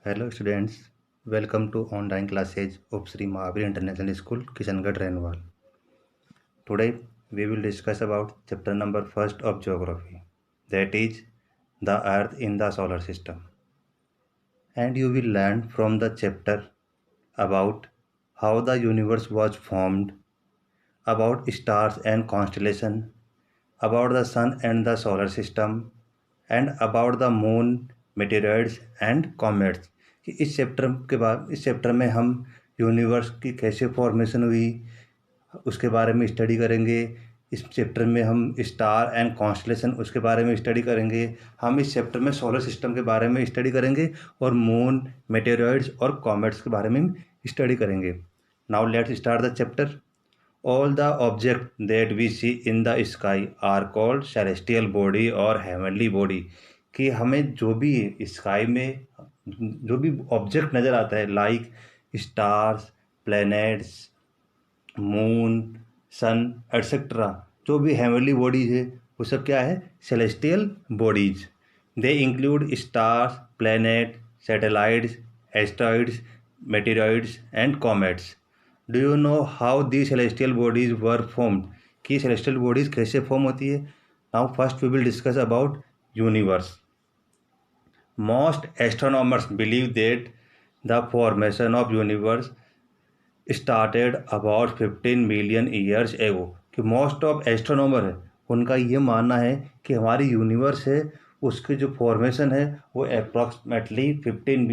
Hello students, welcome to online classes of Sri Mahavir International School, Kishangarh, Renwal. Today we will discuss about chapter number first of geography, that is the earth in the solar system. And you will learn from the chapter about how the universe was formed, about stars and constellation, about the sun and the solar system, and about the moon, meteoroids and comets. कि इस chapter में हम universe की कैसे formation हुई उसके बारे में स्टडी करेंगे। इस चैप्टर में हम स्टार एंड कॉन्स्टलेशन उसके बारे में स्टडी करेंगे। हम इस चैप्टर में सोलर सिस्टम के बारे में स्टडी करेंगे और मून, मेटेरॉइड्स और कॉमेट्स के बारे में स्टडी करेंगे। Now let's start the chapter. All the objects that we see in the sky are called celestial body और heavenly body। कि हमें जो भी स्काई में जो भी ऑब्जेक्ट नज़र आता है like stars, planets, moon, sun etcetera, जो भी हेवनली बॉडीज है वो सब क्या है? Celestial bodies. They include stars, planet, satellites, asteroids, meteoroids and comets. Do you know how the celestial bodies were formed? कि सेलेस्टियल बॉडीज कैसे फॉर्म होती है? Now first we will discuss about universe. Most astronomers believe that the formation of universe started about 15 million years ago. कि most of astronomer है उनका ये मानना है कि हमारी यूनिवर्स है उसकी जो फॉर्मेशन है वो अप्रॉक्सीमेटली 15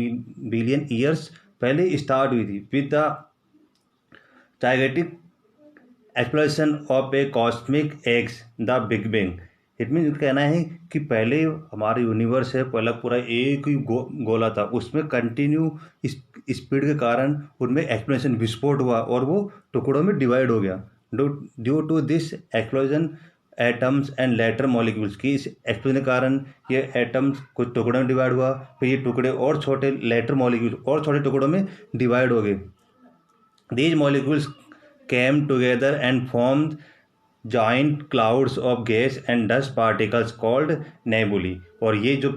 बिलियन ईयर्स पहले स्टार्ट हुई थी with the gigantic explosion of a cosmic eggs the big bang। It mean कहना है कि पहले हमारा यूनिवर्स है पहला पूरा एक ही गोला था, उसमें कंटिन्यू स्पीड के कारण उनमें एक्सप्लोजन विस्फोट हुआ और वो टुकड़ों में डिवाइड हो गया। Due to this explosion atoms and later molecules की इस एक्सप्लोजन के कारण ये एटम्स कुछ टुकड़ों में डिवाइड हुआ, फिर ये टुकड़े और छोटे लेटर मॉलिक्यूल्स और छोटे टुकड़ों में डिवाइड हो गए। These molecules came together and formed giant clouds of gas and dust particles called nebulae। और ये जो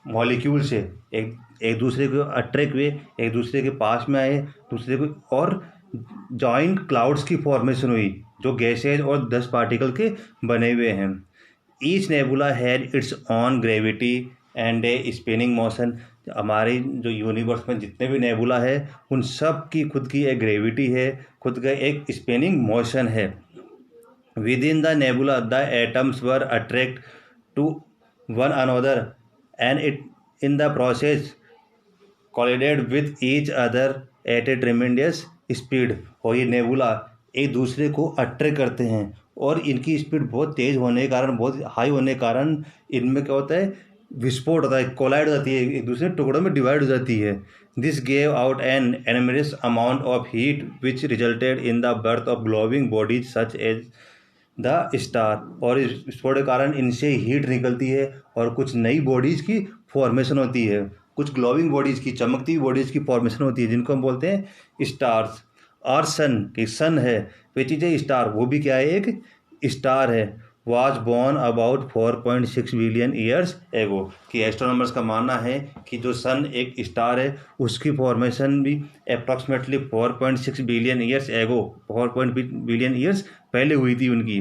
मॉलिक्यूल्स है एक एक दूसरे को अट्रैक्ट हुए, एक दूसरे के पास में आए, दूसरे को और जॉइंट क्लाउड्स की फॉर्मेशन हुई जो गैसेज और डस्ट पार्टिकल के बने हुए हैं। Each nebula had it's on gravity and A spinning motion. हमारे जो यूनिवर्स में जितने भी नेबुला है उन सब की खुद की एक ग्रेविटी है, खुद का एक स्पिनिंग मोशन है। Within the nebula the atoms were attract to one another and it in the process collided with each other at a tremendous speed. और ये नेबुला एक दूसरे को अट्रैक्ट करते हैं और इनकी स्पीड बहुत तेज़ होने के कारण, बहुत हाई होने के कारण इनमें क्या होता है? विस्फोट होता है, कोलाइड हो जाती है, एक दूसरे टुकड़ों में डिवाइड हो जाती है। This gave out an enormous amount of heat which resulted in the birth of glowing bodies such as the star. और इस विस्फोट के कारण इनसे हीट निकलती है और कुछ नई बॉडीज़ की फॉर्मेशन होती है, कुछ ग्लोविंग बॉडीज़ की, चमकती हुई बॉडीज़ की फॉर्मेशन होती है जिनको हम बोलते हैं स्टार्स। और सन कि सन है विच इज ए स्टार, वो भी क्या है? एक स्टार है। Was born about 4.6 billion years ago. कि एस्ट्रोनॉमर्स का मानना है कि जो सन एक स्टार है उसकी फॉर्मेशन भी approximately 4.6 billion years ago, 4 billion years पहले हुई थी उनकी।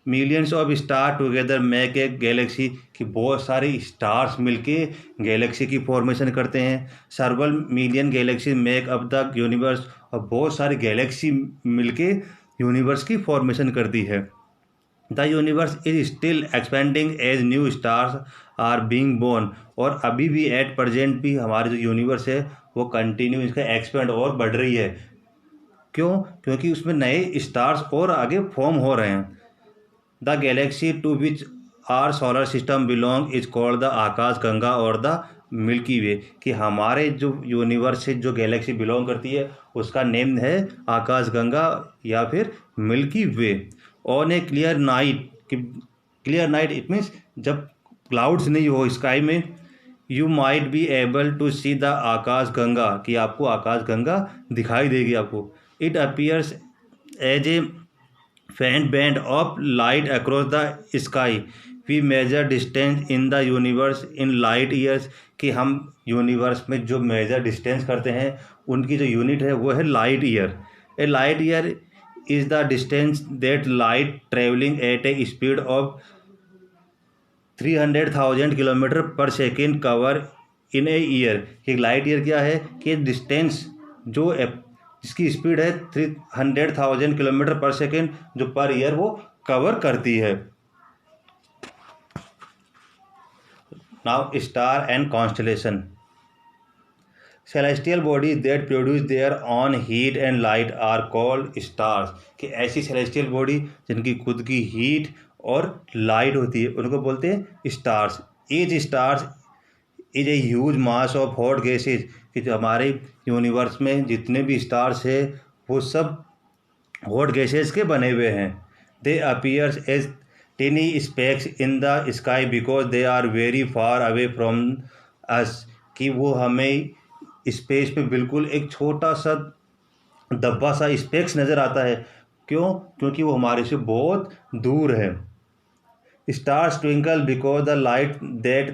Millions of star together make a Galaxy. कि बहुत सारे स्टार्स मिलके गैलेक्सी की फॉर्मेशन करते हैं। Several million galaxy make up the universe. और बहुत सारी गैलेक्सी मिलके यूनिवर्स की फॉर्मेशन करती है। The universe is still expanding as new stars are being born. और अभी भी एट प्रेजेंट भी हमारे जो यूनिवर्स है वो कंटिन्यू इसका एक्सपेंड और बढ़ रही है। क्यों? क्योंकि उसमें नए स्टार्स और आगे फॉर्म हो रहे हैं। The galaxy to which our solar system belong is called the Akash Ganga और द मिल्की वे। कि हमारे जो यूनिवर्स से जो गैलेक्सी बिलोंग करती है उसका नेम है आकाश गंगा या फिर milky way. On a clear night, कि क्लियर नाइट इट मीन्स जब क्लाउड्स नहीं हो स्काई में, you might be able to see the Akash Ganga. कि आपको आकाश गंगा दिखाई देगी आपको। It appears as a faint band of light across the sky we measure distance in the universe in light years, कि हम यूनिवर्स में जो मेजर डिस्टेंस करते हैं उनकी जो यूनिट है वो है light year. A light year is the distance that light travelling at a speed of 300,000 kilometre per second cover in a year. कि लाइट ईयर क्या है कि डिस्टेंस जो जिसकी स्पीड है 300,000 किलोमीटर पर सेकेंड, जो पर ईयर वो cover करती है। Now star and constellation. Celestial bodies that produce their own heat and light are called stars. कि ऐसी सेलेस्टियल बॉडी जिनकी खुद की हीट और लाइट होती है उनको बोलते हैं stars. Each stars is a huge mass of hot gases. कि जो हमारे यूनिवर्स में जितने भी स्टार्स है वो सब हॉट गैसेज के बने हुए हैं। They appears as tiny specks in the sky because they are very far away from us. कि वो हमें स्पेस पे बिल्कुल एक छोटा सा धब्बा सा स्पेक्स नज़र आता है। क्यों? क्योंकि वो हमारे से बहुत दूर है। Stars twinkle because the light that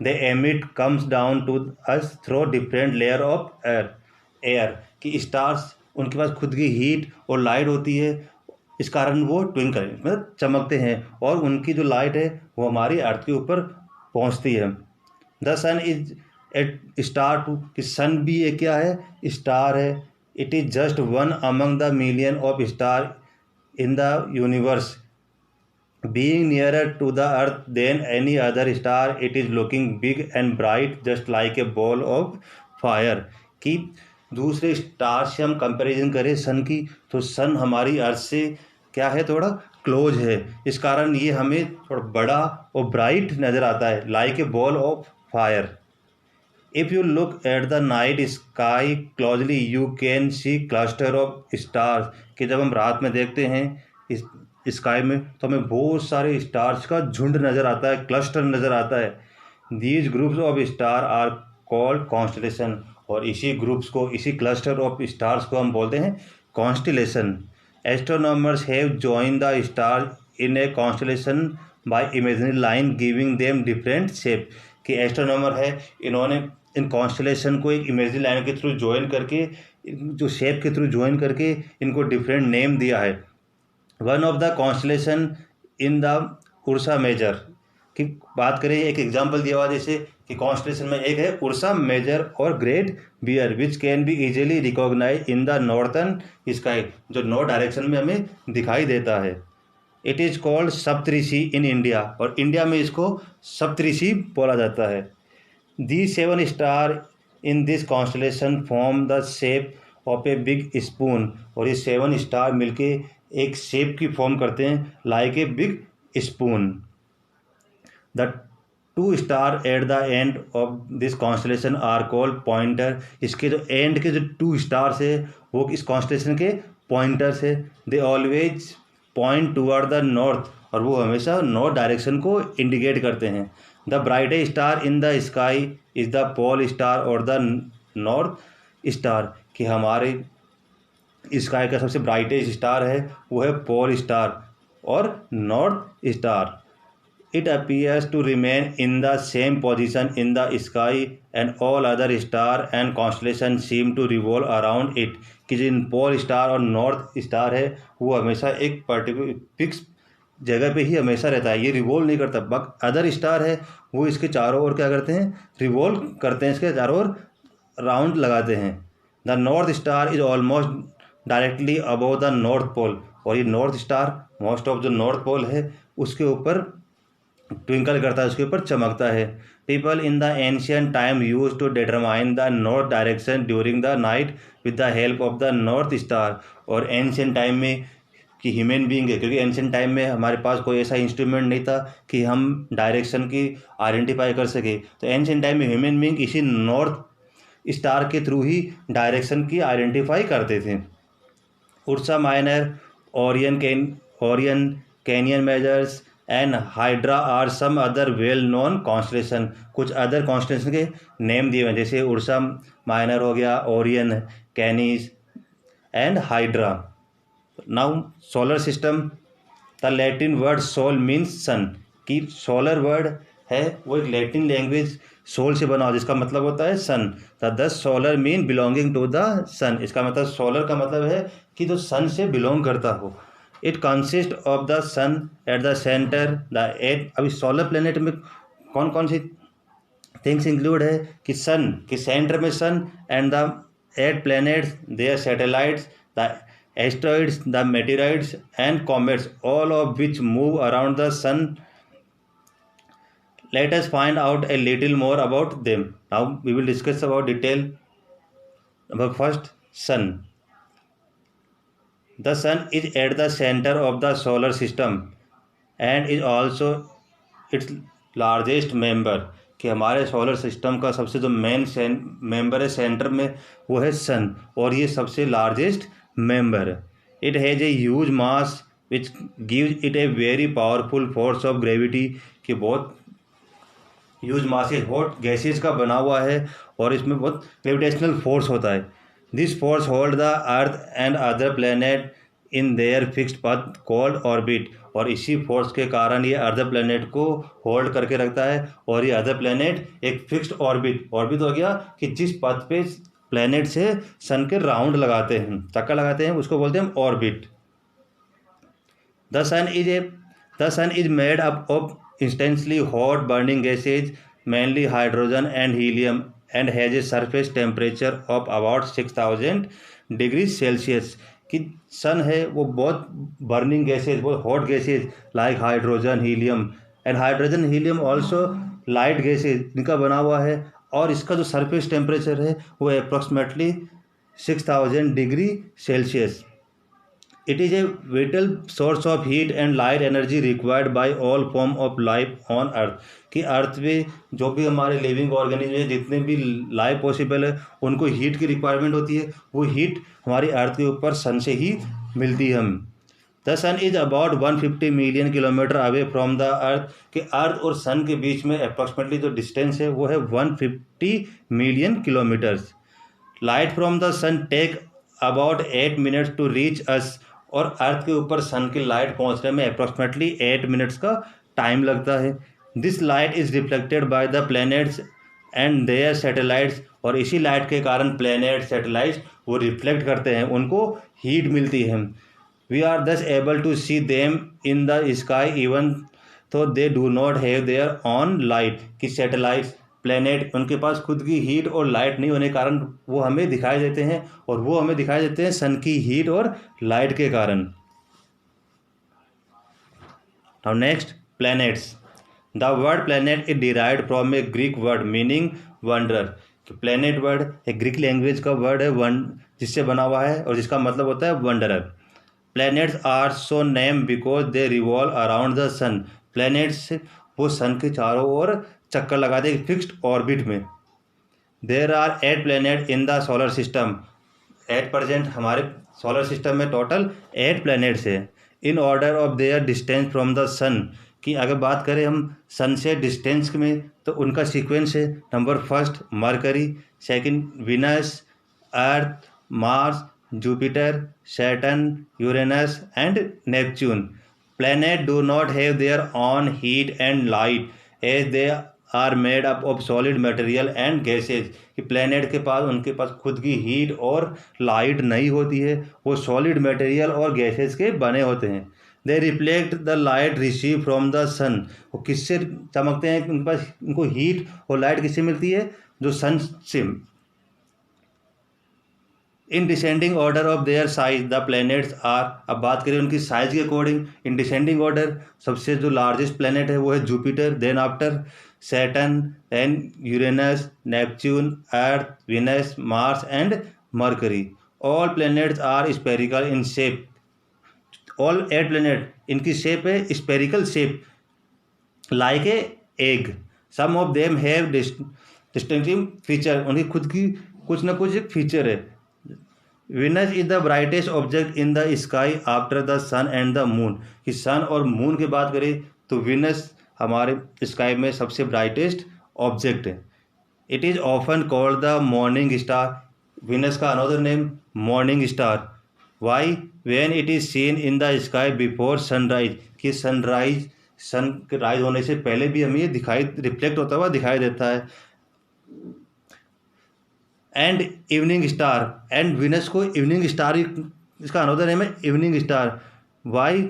they emit comes down to us through different layer of air. कि स्टार्स उनके पास खुद की हीट और लाइट होती है, इस कारण वो ट्विंकल मतलब चमकते हैं, और उनकी जो लाइट है वो हमारी अर्थ के ऊपर पहुंचती है। The sun is at star too. कि सन भी एक क्या है? स्टार है। It is just one among the million of star in the universe, being nearer to the earth than any other star. It is looking big and bright just like a ball of fire। कि दूसरे star से हम comparison करें सन की, तो सन हमारी अर्थ से क्या है? थोड़ा क्लोज है, इस कारण ये हमें थोड़ा बड़ा और ब्राइट नज़र आता है, like a ball of fire. If you look at the night sky closely you can see cluster of stars. कि जब हम रात में देखते हैं इस स्काई में तो हमें बहुत सारे स्टार्स का झुंड नज़र आता है, क्लस्टर नज़र आता है। These groups of star are called constellation. और इसी ग्रुप्स को, इसी क्लस्टर ऑफ स्टार्स को हम बोलते हैं constellation. Astronomers have join the star in a constellation by imaginary line giving them different shape. कि एस्ट्रोनॉमर है, इन्होंने इन कॉन्स्टलेशन को एक इमेजिनरी लाइन के थ्रू ज्वाइन करके, जो शेप के थ्रू ज्वाइन करके इनको डिफरेंट नेम दिया है। One of the constellation in the Ursa Major की बात करें, एक एग्जांपल दिया हुआ जैसे कि कॉन्स्टलेशन में एक है उर्सा मेजर और Great Bear which can be easily recognise in the northern sky, जो नॉर्थ डायरेक्शन में हमें दिखाई देता है। It is called Saptarishi in India, और इंडिया में इसको सप्तऋषि बोला जाता है। The 7 star in this constellation form the shape of a big spoon. और ये 7 स्टार मिलके एक शेप की फॉर्म करते हैं like a big spoon. The 2 star at the end of this constellation are called pointer. इसके जो एंड के जो 2 स्टार्स है वो इस कॉन्स्टलेशन के पॉइंटर्स है। They always point toward the north, और वो हमेशा नॉर्थ डायरेक्शन को इंडिकेट करते हैं। The brightest star in the sky is the pole star और द नॉर्थ स्टार। कि हमारे स्काई का सबसे ब्राइटेस्ट स्टार है वो है पोल स्टार और north star. It appears to remain in the same position in the sky and all other star and constellation seem to revolve around it. कि जिन पोल स्टार और north star है वो हमेशा एक पर्टिकुलर फिक्स जगह पे ही हमेशा रहता है, ये रिवॉल्व नहीं करता। बट अदर स्टार है वो इसके चारों ओर क्या करते हैं? रिवॉल्व करते हैं, इसके चारों ओर राउंड लगाते हैं। The north star is almost directly above the north pole. और ये नॉर्थ स्टार मोस्ट ऑफ जो नॉर्थ पोल है उसके ऊपर ट्विंकल करता है, उसके ऊपर चमकता है। People in the ancient time use to determine the north direction during the night with the help of the north star. और एंशियंट टाइम में कि ह्यूमन बींग है, क्योंकि एंशियंट टाइम में हमारे पास कोई ऐसा इंस्ट्रूमेंट नहीं था कि हम डायरेक्शन की आइडेंटिफाई कर सके, तो एंशियंट टाइम में ह्यूमन बींग इसी नॉर्थ स्टार के थ्रू ही डायरेक्शन की आइडेंटिफाई करते थे। Ursa Minor, Orion Canis Majors and Hydra are some other well known constellation. कुछ अदर कॉन्स्टलेशन के नेम दिए हुए हैं, जैसे उर्सा माइनर हो गया, Orion, Canis and Hydra. Now solar system, the Latin word sol means sun. कि solar word है वो एक लैटिन लैंग्वेज सोल से बना हो, जिसका मतलब होता है sun. The solar mean belonging to the sun, इसका मतलब सोलर का मतलब है कि जो सन से बिलोंग करता हो। It consist of the sun at the centre the eight. अभी सोलर प्लेनेट में कौन कौन सी थिंग्स इंक्लूड है कि सन के सेंटर में सन and the 8 planets, their satellites, the asteroids, the meteorites and comets, all of which move around the sun. Let us find out a little more about them. Now we will discuss about detail about first sun. The sun is at the center of the solar system and is also its largest member. कि हमारे solar system का सबसे जो main member है centre में वो है सन, और ये सबसे लार्जेस्ट मेंबर है। It has a huge mass which gives it a very powerful force of gravity, कि बहुत ह्यूज मास है, हॉट गैसेज का बना हुआ है और इसमें बहुत ग्रेविटेशनल फोर्स होता है। This force hold the earth and other planet in their fixed path called orbit, और इसी फोर्स के कारण ये अदर प्लेनेट को होल्ड करके रखता है, और ये अदर प्लेनेट एक फिक्स्ड ऑर्बिट हो गया कि जिस पथ पे प्लेनेट से सन के राउंड लगाते हैं, चक्कर लगाते हैं, उसको बोलते हैं orbit. The sun is made up of intensely hot burning gases, mainly hydrogen and helium, and has a surface temperature of about 6000 degree Celsius. कि सन है वो बहुत बर्निंग गैसेज, बहुत hot gases like hydrogen helium, and hydrogen helium also light gases इनका बना हुआ है, और इसका जो सरफेस टेम्परेचर है वो approximately 6000 degree Celsius. It is a vital source of heat and light energy required by all form of life on earth। कि अर्थ पे जो भी हमारे लिविंग ऑर्गेनिज्म है, जितने भी लाइफ पॉसिबल है, उनको हीट की रिक्वायरमेंट होती है। वो हीट हमारी अर्थ के ऊपर सन से ही मिलती है। The sun is about 150 million kilometre away from the earth. कि अर्थ और सन के बीच में अप्रॉक्सीमेटली जो डिस्टेंस है वो है 150 million kilometres. Light from the sun take about 8 minutes to reach us, और अर्थ के ऊपर सन की लाइट पहुंचने में अप्रॉक्सीमेटली 8 मिनट्स का टाइम लगता है। This light is reflected by the planets and their satellites, और इसी लाइट के कारण प्लैनेट सैटेलाइट्स वो रिफ्लेक्ट करते हैं, उनको हीट मिलती है। We are thus able to see them in the sky even though they do not have their own light. कि सैटेलाइट्स प्लैनेट उनके पास खुद की हीट और लाइट नहीं होने के कारण वो हमें दिखाई देते हैं, और वो हमें दिखाई देते हैं सन की हीट और लाइट के कारण। Now next, planets. The word planet is derived from A Greek word meaning wanderer. Planet word एक ग्रीक लैंग्वेज का वर्ड है जिससे बना हुआ है, और जिसका मतलब होता है wanderer. Planets are so name because they revolve around the sun. Planets वो सन के चारों ओर चक्कर लगाते हैं फिक्स्ड ऑर्बिट में। There are 8 planet in the solar system. 8% हमारे सोलर सिस्टम में टोटल 8 प्लैनेट्स है। In order of their distance from the sun. की अगर बात करें हम सन से डिस्टेंस में, तो उनका सीक्वेंस है। Number first Mercury, second Venus, Earth, Mars, Jupiter, Saturn, Uranus and Neptune. Planet do not have their own heat and light as they are made up of solid material and gases. कि planet के पास उनके पास खुद की heat और light नहीं होती है, वो सॉलिड मटेरियल और गैसेज के बने होते हैं। They reflect the light receive from the sun. वो किससे चमकते हैं? उनके पास उनको हीट और लाइट किससे मिलती है? जो सन से। In descending order of their size the planets are. अब बात करें उनकी साइज के अकॉर्डिंग, इन डिसेंडिंग ऑर्डर सबसे जो लार्जेस्ट प्लैनेट है वो है Jupiter, then after Saturn, then Uranus, Neptune, Earth, Venus, Mars and Mercury. All planets are spherical in shape. All 8 planet इनकी शेप है spherical shape like a egg. Some of them have distinctive feature. उनकी खुद की कुछ ना कुछ एक feature है। Venus is the brightest object in the sky after the sun and the moon. कि सन और मून की बात करें तो विनस हमारे स्काई में सबसे ब्राइटेस्ट ऑब्जेक्ट है। It is often called the morning star. Venus का another name morning star. Why? When it is seen in the sky before sunrise. कि सनराइज सन के राइज होने से पहले भी हमें ये रिफ्लेक्ट होता हुआ दिखाई देता है। And evening star, and Venus को इवनिंग स्टार, इसका अनदर नेम है evening star. Why?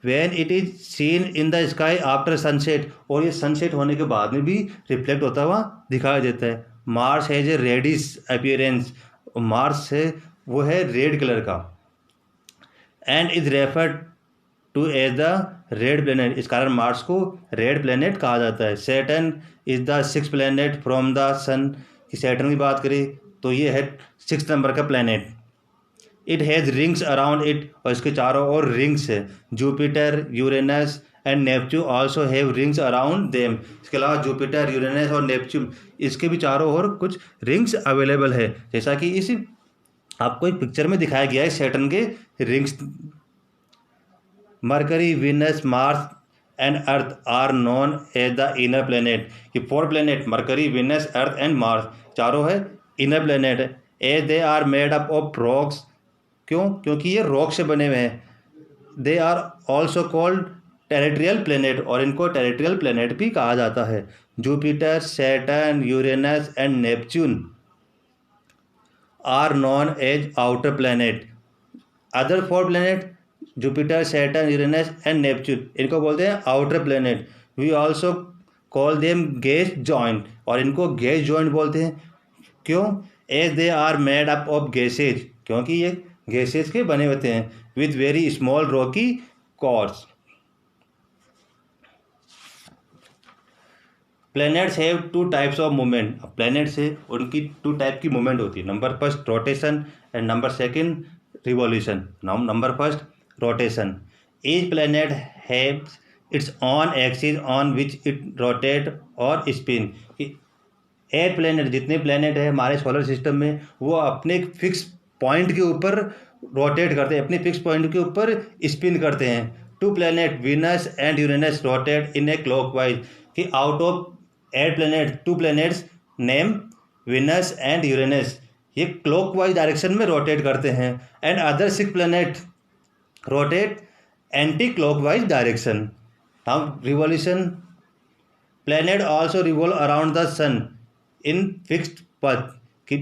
When it is seen in the sky after sunset, और ये सनसेट होने के बाद में भी रिफ्लेक्ट होता हुआ दिखाई देता है। Mars has a reddish appearance, Mars है वो है रेड कलर का। And is referred to as the red planet, इस कारण मार्स को रेड प्लेनेट कहा जाता है। Saturn is the 6th planet from the sun, की सैटर्न की बात करें तो ये है 6 नंबर का planet. It has rings around it, और इसके चारों ओर रिंग्स है। Jupiter, Uranus and Neptune also have rings around them, इसके अलावा जुपिटर, यूरेनस और नेपच्यून, इसके भी चारों ओर कुछ रिंग्स अवेलेबल है, जैसा कि इस आपको एक पिक्चर में दिखाया गया है सैटर्न के rings. Mercury, Venus, Mars and Earth are known as the inner planet, ये 4 planet Mercury, Venus, Earth and Mars चारों है inner planet. As they are made up of rocks, क्यों? क्योंकि ये रॉक से बने हुए हैं। They are also called terrestrial planet, और इनको टेरेट्रियल प्लेनेट भी कहा जाता है। Jupiter, Saturn, Uranus and Neptune are known as outer planet. Other 4 planet Jupiter, Saturn, Uranus and Neptune, इनको बोलते हैं outer planet. We also call them gas giant, और इनको गैस जॉइंट बोलते हैं। क्यों? As they are made up of gases, क्योंकि ये गैसेज के बने होते हैं। With very small rocky cores. Planets have 2 types of movement, planet से उनकी 2 टाइप की मूवमेंट होती है। Number first rotation and number second revolution. Number first rotation. Each planet haves it's on axis on which it rotate और spin. 8 planet, जितने planet है हमारे solar system में, वो अपने फिक्स पॉइंट के ऊपर रोटेट करते हैं, अपने फिक्स पॉइंट के ऊपर स्पिन करते हैं। 2 planet Venus and Uranus rotate in a clockwise, कि out of 8 planet 2 planets name Venus and Uranus, ये क्लॉकवाइज डायरेक्शन में रोटेट करते हैं। And other 6 planet rotate anti clockwise direction. Now revolution. Planet also revolve around the sun in fixed path, कि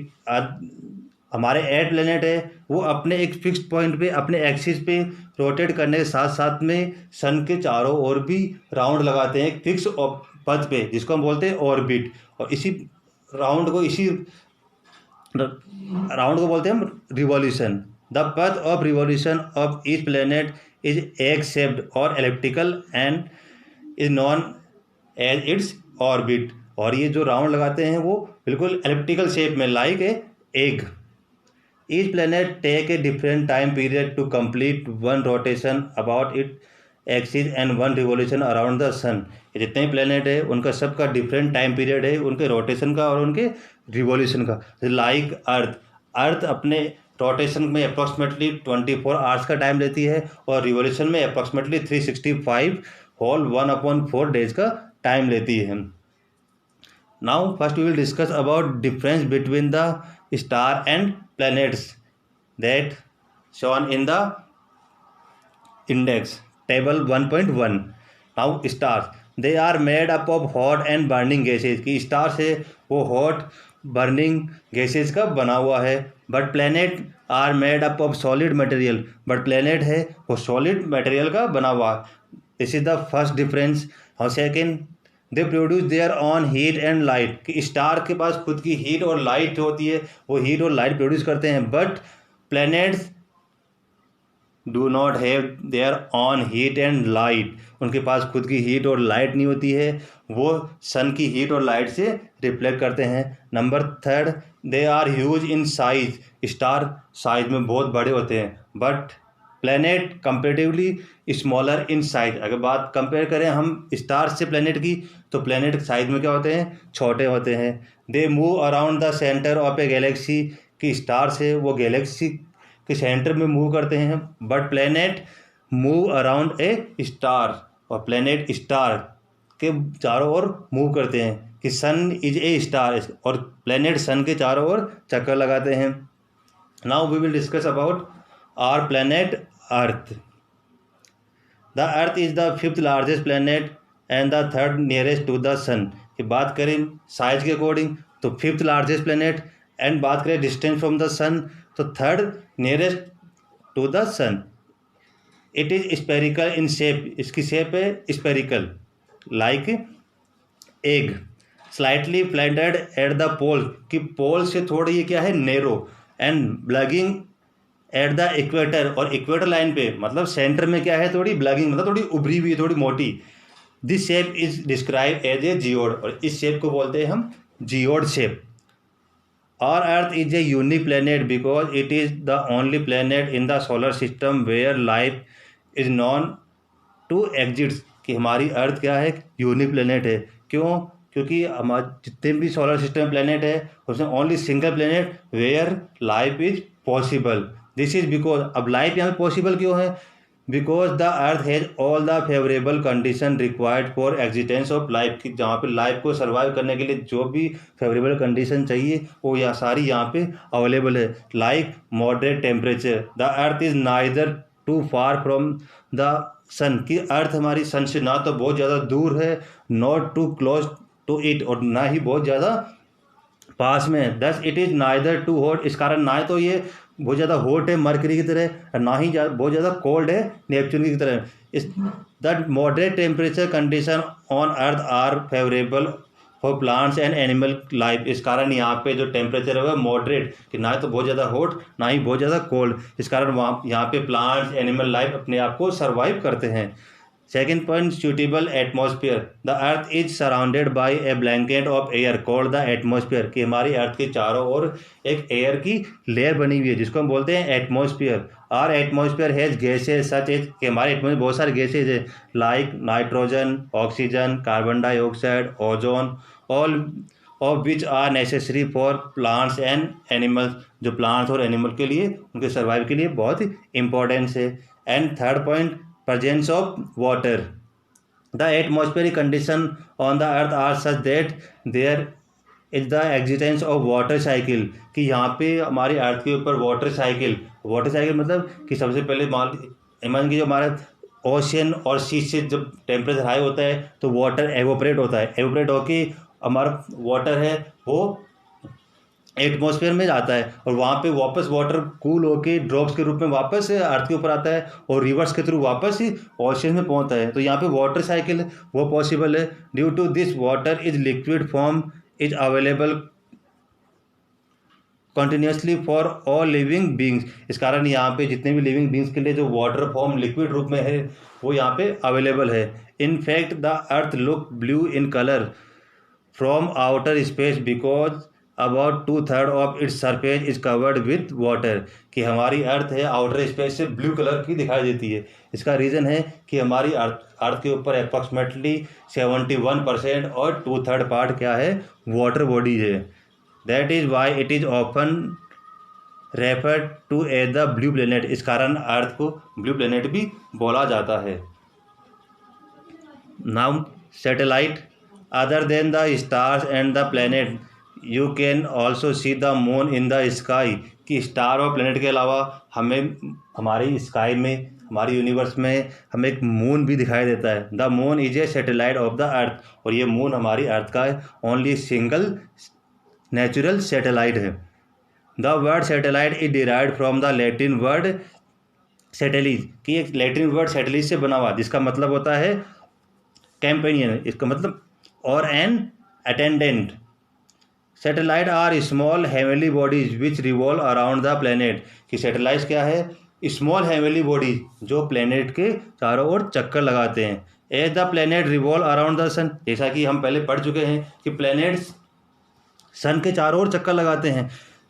हमारे 8 planet है वो अपने एक फिक्स्ड पॉइंट पे, अपने एक्सिस पे रोटेट करने के साथ साथ में सन के चारों ओर भी राउंड लगाते हैं एक फिक्स पथ पे, जिसको हम बोलते हैं ऑर्बिट। और इसी राउंड को बोलते हैं हम revolution. The path of revolution of each planet is egg shaped और elliptical and is known as its orbit. और ये जो राउंड लगाते हैं वो बिल्कुल एलिप्टिकल शेप में, like a egg. Each planet take a different time period to complete 1 rotation about it axis and 1 revolution around the sun. ये जितने प्लैनेट है उनका सबका डिफरेंट टाइम पीरियड है, उनके रोटेशन का और उनके रिवॉल्यूशन का। लाइक अर्थ अपने रोटेशन में अप्रॉक्सीमेटली 24 आवर्स का टाइम लेती है, और रिवॉल्यूशन में अप्रॉक्सीमेटली 365 होल 1/4 डेज का टाइम लेती है। Now first we will discuss about difference between the star and planets that shown in the index table 1.1. Now stars, they are made up of hot and burning gases, कि stars है वो hot burning gases का बना हुआ है। but planet are made up of solid material, but planet है वो solid material का बना हुआ। this is the first difference. और second, they produce their own heat and light, कि स्टार के पास खुद की हीट और लाइट होती है, वो हीट और लाइट प्रोड्यूस करते हैं। But planets do not have their own heat and light, उनके पास खुद की हीट और लाइट नहीं होती है, वो सन की हीट और लाइट से रिफ्लेक्ट करते हैं। Number third, they are huge in size, star size में बहुत बड़े होते हैं, but planet comparatively smaller in size. अगर बात कंपेयर करें हम स्टार से प्लैनेट की, तो प्लैनेट साइज में क्या होते हैं, छोटे होते हैं। They move around the centre of a galaxy, की स्टार से वो गैलेक्सी के सेंटर में मूव करते हैं, but planet move around a star, और प्लैनेट स्टार के चारों ओर मूव करते हैं, कि सन इज ए स्टार, और प्लैनेट सन के चारों ओर चक्कर लगाते हैं। Now we will discuss about our planet Earth. The Earth is the 5th largest planet and the 3rd nearest to the sun. की बात करें साइज के अकॉर्डिंग तो 5th लार्जेस्ट प्लेनेट, एंड बात करें डिस्टेंस फ्रॉम द सन तो 3rd nearest to the sun. It is spherical in shape, इसकी shape है spherical like egg, slightly flattened at the pole, कि पोल से थोड़ी ये क्या है narrow, and bulging at the equator, और इक्वेटर लाइन पे मतलब सेंटर में क्या है थोड़ी ब्लगिंग मतलब थोड़ी उभरी हुई थोड़ी मोटी। This shape is describe as a geoid, और इस शेप को बोलते हैं हम जियोड शेप। और Earth is a unique planet because it is the only planet in the solar system where life is known to exist, कि हमारी अर्थ क्या है यूनिक प्लेनेट है। क्यों? क्योंकि हमारे जितने भी सोलर सिस्टम प्लेनेट है उसमें only single planet where life is possible. This is because, अब लाइफ यहाँ पे पॉसिबल क्यों है? Because the Earth has all the favourable condition required for existence of life, की जहाँ पे लाइफ को सर्वाइव करने के लिए जो भी फेवरेबल कंडीशन चाहिए वो यहाँ सारी यहाँ पे अवेलेबल है। Like moderate temperature, the Earth is neither too far from the sun, की अर्थ हमारी सन से ना तो बहुत ज़्यादा दूर है, not too close to it, और ना ही बहुत ज़्यादा पास में है। Thus it is neither too hot, इस कारण ना तो ये बहुत ज़्यादा हॉट है मरकरी की तरह, और ना ही बहुत ज़्यादा कोल्ड है नेपच्यून की तरह। इस that moderate temperature condition on Earth are favourable for plants and animal life, इस कारण यहाँ पे जो टेम्परेचर है वह मॉडरेट, कि ना तो बहुत ज़्यादा हॉट ना ही बहुत ज़्यादा कोल्ड, इस कारण वहाँ यहाँ पे प्लांट्स एनिमल लाइफ अपने आप को सर्वाइव करते हैं। Second point, suitable atmosphere, the Earth is surrounded by A blanket of air called the atmosphere, कि हमारी अर्थ के चारों ओर एक एयर की लेयर बनी हुई है जिसको हम बोलते हैं atmosphere. Our atmosphere has gases such as, कि हमारे एटमॉस्फेयर में बहुत सारे गैसेज है like nitrogen, oxygen, carbon dioxide, ozone, all of which are necessary for plants and animals, जो प्लांट्स और एनिमल के लिए उनके सर्वाइव के लिए बहुत इंपॉर्टेंस है। And third point, presence of water, the atmospheric condition on the earth are such that there is the existence of water cycle, कि यहाँ पे हमारी अर्थ के ऊपर वाटर साइकिल मतलब कि सबसे पहले मान की जो हमारा ओशियन और सी से जब टेम्परेचर हाई होता है तो वाटर एवोपरेट होता है, एवोपरेट होकर हमारा वाटर है वो एटमॉस्फेयर में जाता है, और वहाँ पे वापस वाटर कूल होके ड्रॉप्स के रूप में वापस अर्थ के ऊपर आता है और रिवर्स के थ्रू वापस ही ओशन में पहुँचता है। तो यहाँ पे वाटर साइकिल वो पॉसिबल है। Due to this water is liquid form is available continuously for all living beings, इस कारण यहाँ पे जितने भी लिविंग बींग्स के लिए जो वाटर फॉर्म लिक्विड रूप में है वो यहाँ पे अवेलेबल है। In fact the earth look blue in colour from outer space because about 2/3 of its surface is covered with water, कि हमारी अर्थ है आउटर स्पेस से ब्लू कलर की दिखाई देती है। इसका रीज़न है कि हमारी अर्थ के ऊपर अप्रॉक्सीमेटली 71% और 2/3 पार्ट क्या है वाटर बॉडी है। That is why it is often referred to as the blue planet, इस कारण अर्थ को ब्लू प्लेनेट भी बोला जाता है। Now satellite, other than the stars and the planet you can also see the moon in the sky, कि star और planet के अलावा हमें हमारी स्काई में हमारी यूनिवर्स में हमें एक मून भी दिखाई देता है। The moon is a satellite of the earth, और ये मून हमारी अर्थ का ओनली सिंगल नेचुरल सैटेलाइट है। The word satellite is derived from the Latin word satellite, कि एक लैटिन वर्ड सैटेलीट से बना हुआ जिसका मतलब होता है कैंपेनियन, इसका मतलब और an attendant. Satellite are small heavenly bodies which revolve around the planet, कि सैटेलाइट्स क्या है स्मॉल हेवनली बॉडीज जो प्लेनेट के चारों ओर चक्कर लगाते हैं। As the planet revolve around the sun, जैसा कि हम पहले पढ़ चुके हैं कि प्लेनेट्स सन के चारों ओर चक्कर लगाते हैं।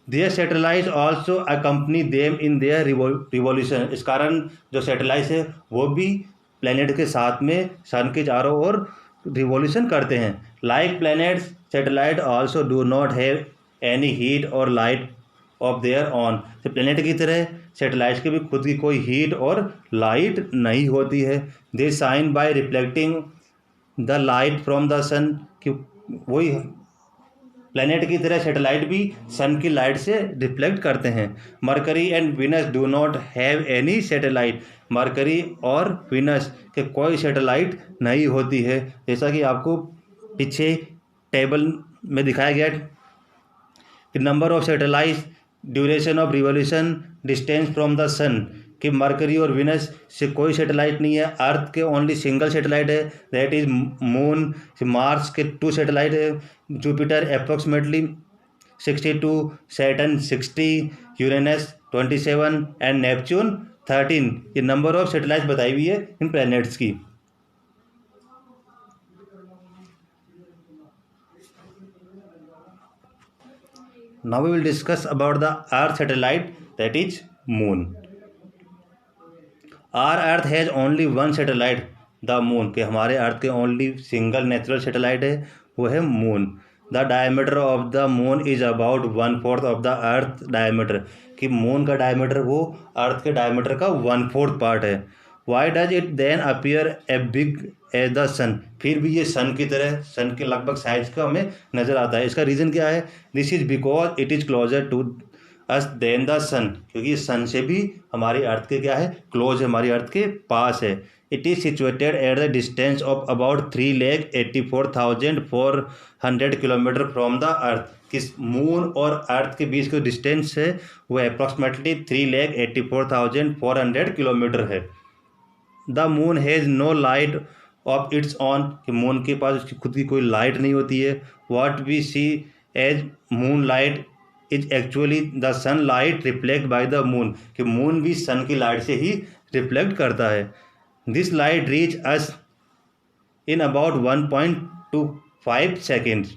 Their satellites also accompany them in their revolution, इस कारण जो सैटेलाइट्स है वो भी प्लेनेट के साथ में सन के चारों ओर रिवॉल्यूशन करते हैं। Like planets satellite also do not have any heat और लाइट ऑफ देयर ऑन, तो प्लैनेट की तरह सैटेलाइट्स की भी खुद की कोई हीट और लाइट नहीं होती है। They shine by reflecting the light from the sun, कि वही प्लैनेट की तरह सैटेलाइट भी सन की लाइट से रिफ्लेक्ट करते हैं। Mercury and Venus do not have any satellite, mercury और वीनस के कोई सैटेलाइट नहीं होती है। जैसा कि आपको पीछे टेबल में दिखाया गया कि number of satellite, duration of revolution, distance from the sun, कि मरकरी और विनस से कोई सैटेलाइट नहीं है, अर्थ के ओनली सिंगल सैटेलाइट है, दैट इज मून। मार्स के 2 सैटेलाइट है, Jupiter approximately 62, Saturn 60, Uranus 27 and Neptune 13। ये नंबर ऑफ सैटेलाइट बताई हुई है इन प्लैनेट्स की। Now we will discuss about the Earth satellite, that is Moon. Our Earth has only one satellite, the Moon, कि हमारे अर्थ के ओनली सिंगल नेचुरल सैटेलाइट है, वो है moon. The diameter of the moon is about 1/4 of the earth diameter, कि moon का diameter वो earth के डायमीटर का 1/4 पार्ट है। Why does it then appear a big as the sun, फिर भी ये सन की तरह, सन के लगभग साइज का हमें नज़र आता है। इसका रीज़न क्या है? This is because it is closer to us than the sun, क्योंकि सन से भी हमारी अर्थ के क्या है, क्लोज है, हमारी अर्थ के पास है। It is situated at the distance of about 3,84,400 kilometre from the अर्थ, किस मून और अर्थ के बीच का डिस्टेंस है वो अप्रॉक्सीमेटली 3,84,400 किलोमीटर है। The moon has no light of its own, कि मून के पास उसकी खुद की कोई लाइट नहीं होती है। What we see as moon light is actually the sun light reflect by the moon, कि मून भी सन की लाइट से ही रिफ्लेक्ट करता है। This light reach us in about 1.25 seconds.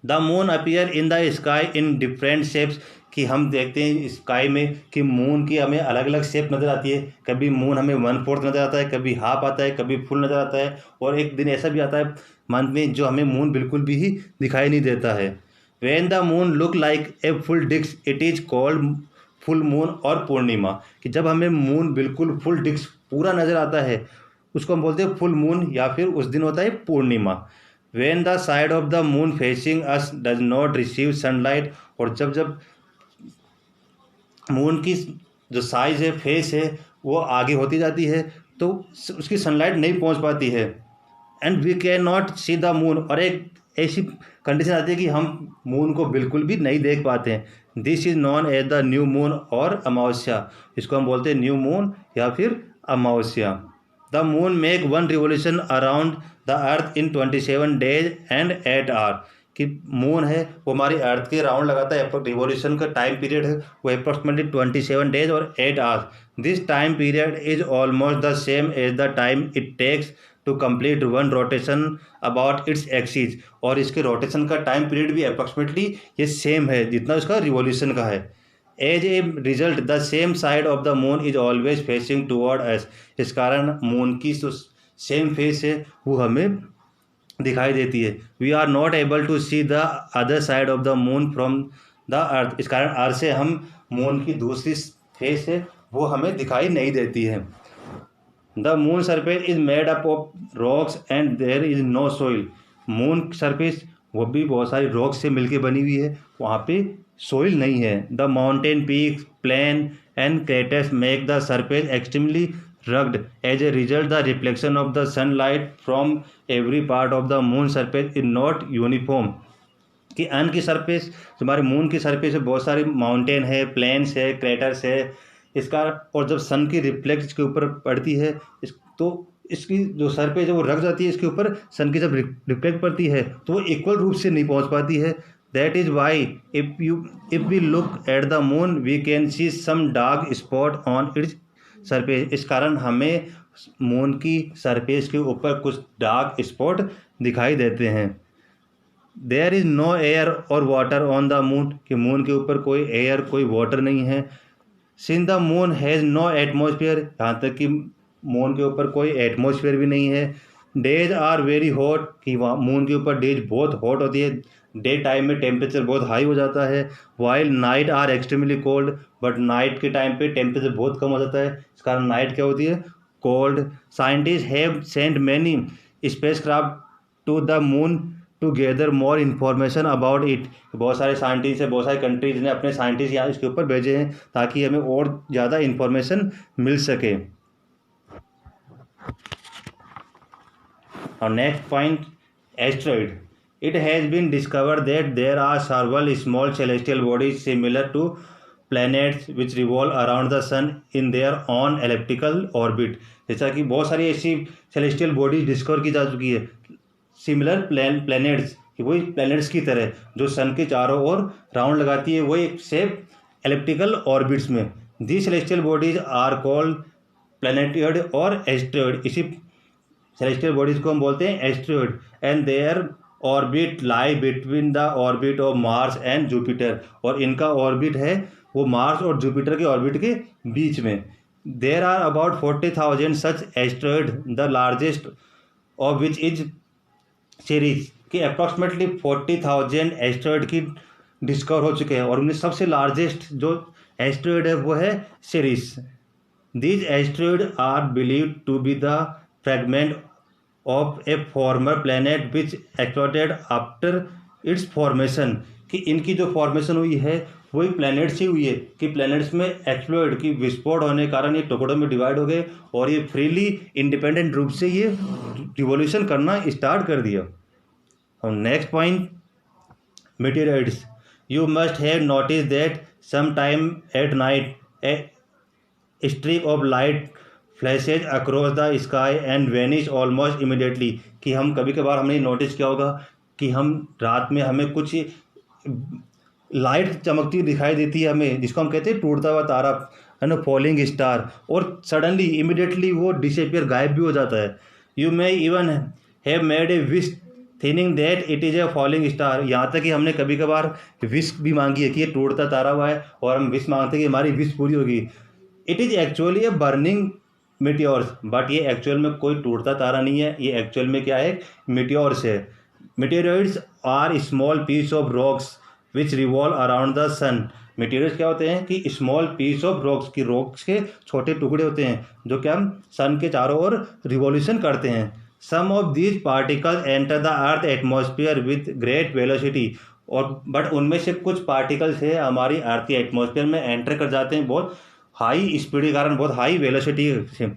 The moon appear in the sky in different shapes, कि हम देखते हैं स्काई में कि मून की हमें अलग अलग शेप नज़र आती है। कभी मून हमें 1/4 नज़र आता है, कभी हाफ आता है, कभी फुल नज़र आता है, और एक दिन ऐसा भी आता है मंथ में जो हमें मून बिल्कुल भी ही दिखाई नहीं देता है। When the moon look like a full disc it is called full moon और पूर्णिमा, कि जब हमें मून बिल्कुल फुल डिस्क पूरा नज़र आता है उसको हम बोलते हैं फुल मून, या फिर उस दिन होता है पूर्णिमा। When the side of the moon facing us does not receive sunlight, और जब मून की जो साइज है, फेस है, वो आगे होती जाती है तो उसकी सनलाइट नहीं पहुंच पाती है। And we can not see the moon, और एक ऐसी कंडीशन आती है कि हम मून को बिल्कुल भी नहीं देख पाते हैं। This is known as the new moon और अमावस्या, इसको हम बोलते हैं न्यू मून या फिर अमावस्या। The moon make 1 revolution around the Earth in 27 days and 8 hour, कि मून है वो हमारी अर्थ के राउंड लगाता है। रिवोल्यूशन का टाइम पीरियड है वो अप्रॉक्सीमेटली 27 डेज और 8 hours. This time period is almost the same as the time it takes to complete 1 rotation about its axis, और इसके रोटेशन का टाइम पीरियड भी अप्रॉक्सीमेटली ये सेम है जितना उसका रिवोल्यूशन का है। As a result the same side of the moon is always facing toward us, इस कारण मून की जो सेम फेस है वो हमें दिखाई देती है। We are not able to see the other side of the moon from the Earth, इस कारण अर्थ से हम मून की दूसरी फेस है वो हमें दिखाई नहीं देती है। The moon surface is made up of rocks and there is no soil, moon surface वो भी बहुत सारी रॉक्स से मिलकर बनी हुई है, वहाँ पे सोइल नहीं है। The mountain peaks, plain and craters make the surface extremely rugged. As a result, the reflection of the sunlight from every part of the moon surface is not uniform, कि अन की सरफेस, हमारे moon की surface में बहुत सारी mountain है, planes है, craters है, इसका, और जब सन की रिफ्लेक्ट इसके ऊपर पड़ती है तो इसकी जो सरफेस है वो रख जाती है इसके ऊपर, सन की जब रिफ्लेक्ट पड़ती है तो वो इक्वल रूप से नहीं पहुंच पाती है। That is why if we look at the moon we can see some dark spot on its surface, इस कारण हमें मून की सरफेस के ऊपर कुछ डार्क स्पॉट दिखाई देते हैं। देयर इज़ नो एयर और वाटर ऑन द मून, कि मून के ऊपर कोई एयर कोई वाटर नहीं है। Since the moon has no atmosphere, यहाँ तक कि मून के ऊपर कोई एटमॉस्फेयर भी नहीं है। डेज आर वेरी हॉट, कि वहाँ मून के ऊपर डेज बहुत हॉट होती है, डे टाइम में टेम्परेचर बहुत हाई हो जाता है। While night are extremely cold, but night के टाइम पे टेम्परेचर बहुत कम हो जाता है, इस कारण नाइट क्या होती है, cold. Scientist have sent many spacecraft to the moon to gather more information about it, बहुत सारे साइंटिस्ट हैं, बहुत सारी कंट्रीज ने अपने साइंटिस्ट यहाँ इसके ऊपर भेजे हैं ताकि हमें और ज़्यादा इन्फॉर्मेशन मिल सके। Our next point, asteroid. It has been discovered that there are several small celestial bodies similar to planets which revolve around the sun in their own elliptical orbit. जैसा कि बहुत सारी ऐसी celestial bodies डिस्कवर की जा चुकी है similar planets, वही प्लैनेट्स की तरह जो सन के चारों ओर राउंड लगाती है, वही सेम एलिप्टिकल ऑर्बिट्स में. The celestial bodies are called planetoid और एस्टेरॉइड. इसी सेलेस्टियल बॉडीज को हम बोलते हैं asteroid. And their orbit lie between the orbit of Mars and Jupiter. और इनका ऑर्बिट है वो मार्स और जुपिटर के ऑर्बिट के बीच में. There are about 40,000 such asteroid, the largest of which is Ceres. कि अप्रॉक्सीमेटली 40,000 एस्टेरॉइड की डिस्कवर हो चुके हैं और उनमें सबसे लार्जेस्ट जो एस्टेरॉइड है वो है Ceres. These asteroid are believed to be the fragment of a former planet which exploded after its formation. कि इनकी जो फॉर्मेशन हुई है वही प्लैनेट्स ही हुई है कि प्लैनेट्स में एक्सप्लोड की विस्फोट होने के कारण ये टुकड़ों में डिवाइड हो गए और ये फ्रीली इंडिपेंडेंट रूप से ये रिवॉल्यूशन करना स्टार्ट कर दिया. और next point, meteorites. You must have noticed that sometime at night a streak of light flashes across the sky and vanish almost immediately. कि हम कभी कभार हमने नोटिस किया होगा कि हम रात में हमें कुछ लाइट चमकती दिखाई देती है हमें, जिसको हम कहते हैं टूटता हुआ तारा, है ना, फॉलिंग स्टार, और सडनली इमिडिएटली वो डिसअपियर, गायब भी हो जाता है. You may even have made a wish thinking that it is a falling star. यहाँ तक कि हमने कभी कभार विश भी मांगी है कि ये टूटता तारा हुआ है और हम विश मांगते हैं कि हमारी विश पूरी होगी. It is actually a burning meteors. But ये एक्चुअल में कोई टूटता तारा नहीं है, ये एक्चुअल में क्या है, मीटियोर्स है. Meteoroids are small piece of rocks which revolve around the sun. Meteoroids क्या होते हैं कि स्मॉल पीस ऑफ रॉक्स, की रॉक्स के छोटे टुकड़े होते हैं जो क्या सन के चारों ओर रिवॉल्यूशन करते हैं. Some of these particles enter the earth atmosphere with great velocity. और बट उनमें से कुछ पार्टिकल्स है हमारी अर्थ के एटमॉस्फेयर में एंटर कर जाते हैं बहुत हाई स्पीड के कारण, बहुत हाई वेलोसिटी से,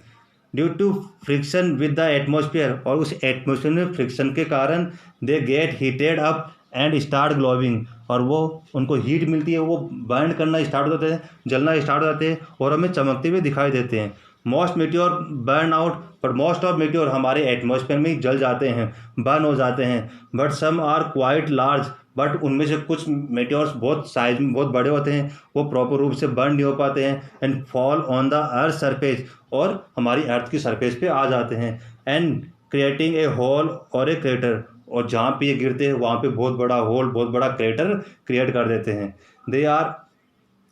due to friction with the atmosphere. और उस एटमॉस्फेयर में फ्रिक्शन के कारण they get heated up and start glowing. और वो उनको हीट मिलती है, वो बर्न करना स्टार्ट हो जाते हैं, जलना स्टार्ट हो जाते हैं और हमें चमकते हुए दिखाई देते हैं. Most meteor burn out, but most of meteor हमारे एटमॉस्फेयर में ही जल जाते हैं, बर्न हो जाते हैं. But some are quite large, but उनमें से कुछ मेट्योर्स बहुत साइज में बहुत बड़े होते हैं, वो प्रॉपर रूप से बर्न नहीं हो पाते हैं. And fall on the earth surface, और हमारी अर्थ की सरफेस पे आ जाते हैं. एंड क्रिएटिंग ए होल और ए क्रेटर, और जहाँ पे ये गिरते हैं वहाँ पे बहुत बड़ा होल, बहुत बड़ा क्रेटर क्रिएट कर देते हैं. They are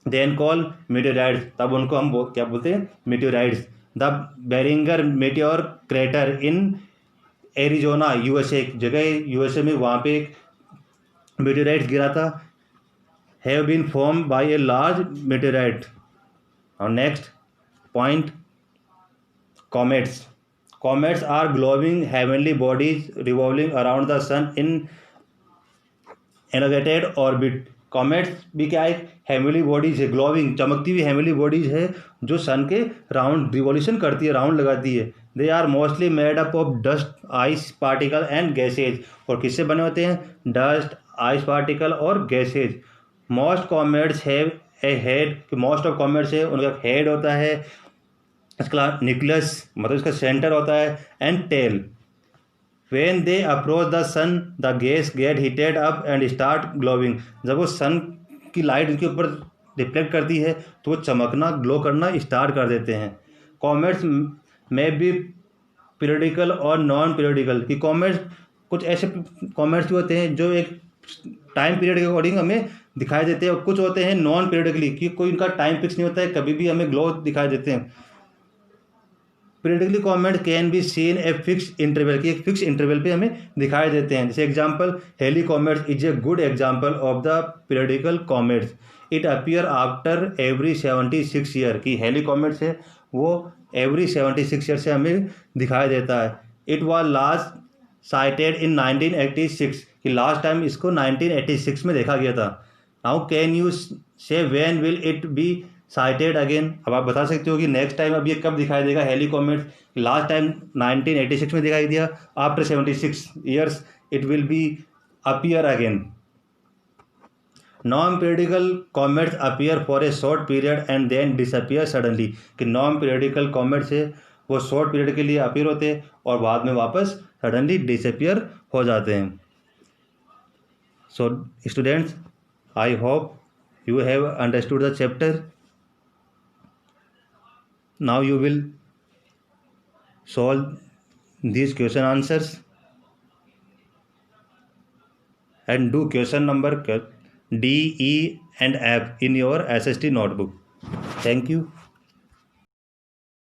then call meteorites. तब उनको हम क्या बोलते हैं, meteorites. The Barringer meteor crater in Arizona USA, जगह यूएसए में, वहाँ पे एक meteorite गिरा था, have been form by a large meteorite. और next point, comets. Comets are glowing heavenly bodies revolving around the sun in elongated orbit. Comets भी क्या है, हेवनली बॉडीज है, ग्लोविंग चमकती हुई हेवनली बॉडीज है जो सन के राउंड रिवॉल्यूशन करती है, राउंड लगाती है. They are mostly made up of dust, ice particle and gases. और किससे बने होते हैं, डस्ट, आइस पार्टिकल और gases. Most comets have a head. Most of comets है उनका हेड होता है, इसका न्यूक्लियस मतलब इसका सेंटर होता है, and tail. When they approach the sun, the gas get heated up and start glowing. जब वो सन की लाइट उनके ऊपर रिफ्लेक्ट करती है तो वो चमकना, ग्लो करना स्टार्ट कर देते हैं. कॉमेट्स में भी पीरियडिकल और नॉन पीरियडिकल. कि कॉमेट्स, कुछ ऐसे कॉमेट्स भी होते हैं जो एक टाइम पीरियड के अकॉर्डिंग हमें दिखाई देते हैं, और कुछ होते हैं नॉन पीरियडिकली कि कोई उनका टाइम फिक्स नहीं होता है, कभी भी हमें ग्लो दिखाई देते हैं. Periodically comet can be seen a fix interval, की एक फिक्स इंटरवल पे हमें दिखाई देते हैं. जैसे example, Halley comets is a good example of the periodical comets. It appear after every 76 year. की हेली कॉमेट्स है वो एवरी 76 ईयर से हमें दिखाई देता है. इट वॉज लास्ट साइटेड इन 1986. कि लास्ट टाइम इसको 1986 में देखा गया था. Now can you say when will it be sighted again, अब आप बता सकते हो कि नेक्स्ट टाइम अब ये कब दिखाई देगा हेली कॉमेट। लास्ट टाइम 1986 में दिखाई दिया, after 76 years it will be appear again. Non periodical comets appear for a short period and then disappear suddenly, कि नॉन पीरियडिकल कॉमेट से वो शॉर्ट पीरियड के लिए अपीयर होते हैं और बाद में वापस सडनली डिसअपियर हो जाते हैं। So students, I hope you have understood the chapter. Now you will solve these question answers and do question number D, E and F in your SST notebook. Thank you.